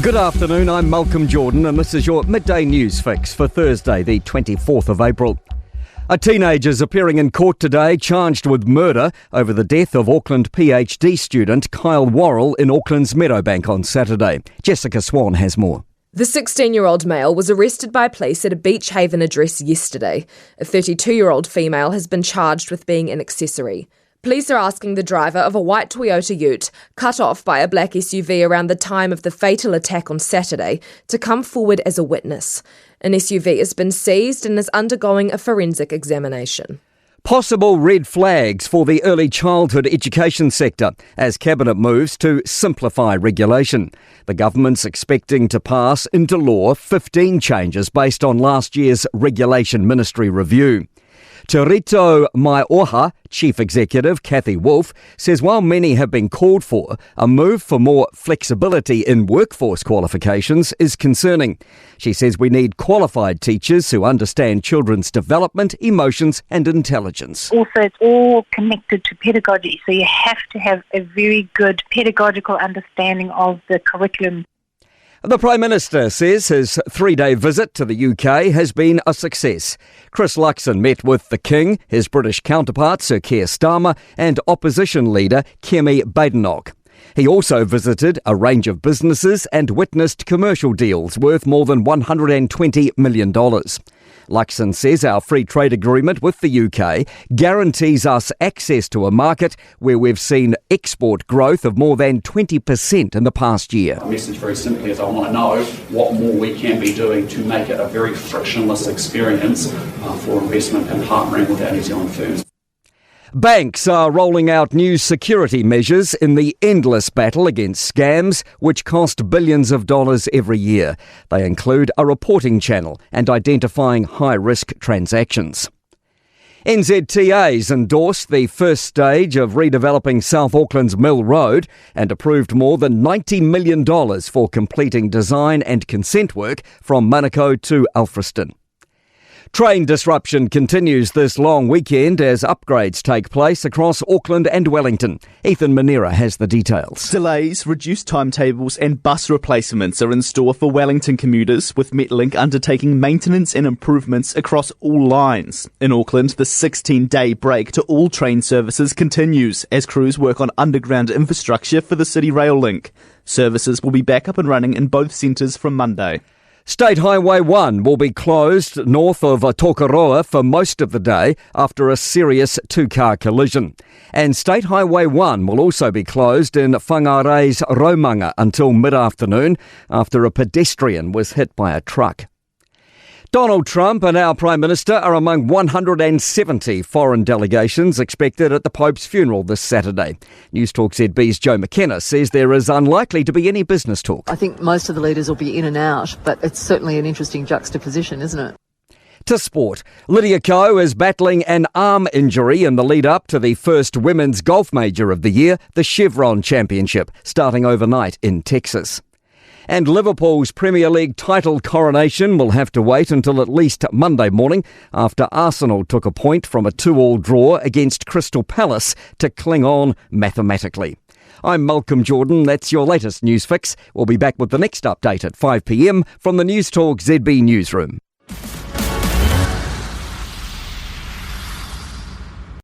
Good afternoon, I'm Malcolm Jordan and this is your Midday News Fix for Thursday, the 24th of April. A teenager is appearing in court today charged with murder over the death of Auckland PhD student Kyle Worrell in Auckland's Meadowbank on Saturday. Jessica Swan has more. The 16-year-old male was arrested by police at a Beach Haven address yesterday. A 32-year-old female has been charged with being an accessory. Police are asking the driver of a white Toyota Ute, cut off by a black SUV around the time of the fatal attack on Saturday, to come forward as a witness. An SUV has been seized and is undergoing a forensic examination. Possible red flags for the early childhood education sector as Cabinet moves to simplify regulation. The government's expecting to pass into law 15 changes based on last year's Regulation Ministry review. Te Rito Mai Oha Chief Executive Cathy Wolf says while many have been called for, a move for more flexibility in workforce qualifications is concerning. She says we need qualified teachers who understand children's development, emotions and intelligence. Also, it's all connected to pedagogy, so you have to have a very good pedagogical understanding of the curriculum. The Prime Minister says his 3-day visit to the UK has been a success. Chris Luxon met with the King, his British counterpart Sir Keir Starmer and opposition leader Kemi Badenoch. He also visited a range of businesses and witnessed commercial deals worth more than $120 million. Luxon says our free trade agreement with the UK guarantees us access to a market where we've seen export growth of more than 20% in the past year. The message very simply is I want to know what more we can be doing to make it a very frictionless experience for investment and partnering with our New Zealand firms. Banks are rolling out new security measures in the endless battle against scams, which cost billions of dollars every year. They include a reporting channel and identifying high-risk transactions. NZTA's endorsed the first stage of redeveloping South Auckland's Mill Road and approved more than $90 million for completing design and consent work from Manukau to Alfriston. Train disruption continues this long weekend as upgrades take place across Auckland and Wellington. Ethan Manera has the details. Delays, reduced timetables and bus replacements are in store for Wellington commuters, with Metlink undertaking maintenance and improvements across all lines. In Auckland, the 16-day break to all train services continues as crews work on underground infrastructure for the City Rail link. Services will be back up and running in both centres from Monday. State Highway 1 will be closed north of Tokoroa for most of the day after a serious two-car collision. And State Highway 1 will also be closed in Whangarei's Raumanga until mid-afternoon after a pedestrian was hit by a truck. Donald Trump and our Prime Minister are among 170 foreign delegations expected at the Pope's funeral this Saturday. Newstalk ZB's Joe McKenna says there is unlikely to be any business talk. I think most of the leaders will be in and out, but it's certainly an interesting juxtaposition, isn't it? To sport, Lydia Ko is battling an arm injury in the lead-up to the first women's golf major of the year, the Chevron Championship, starting overnight in Texas. And Liverpool's Premier League title coronation will have to wait until at least Monday morning after Arsenal took a point from a 2-2 draw against Crystal Palace to cling on mathematically. I'm Malcolm Jordan. That's your latest news fix. We'll be back with the next update at 5 p.m. from the Newstalk ZB newsroom.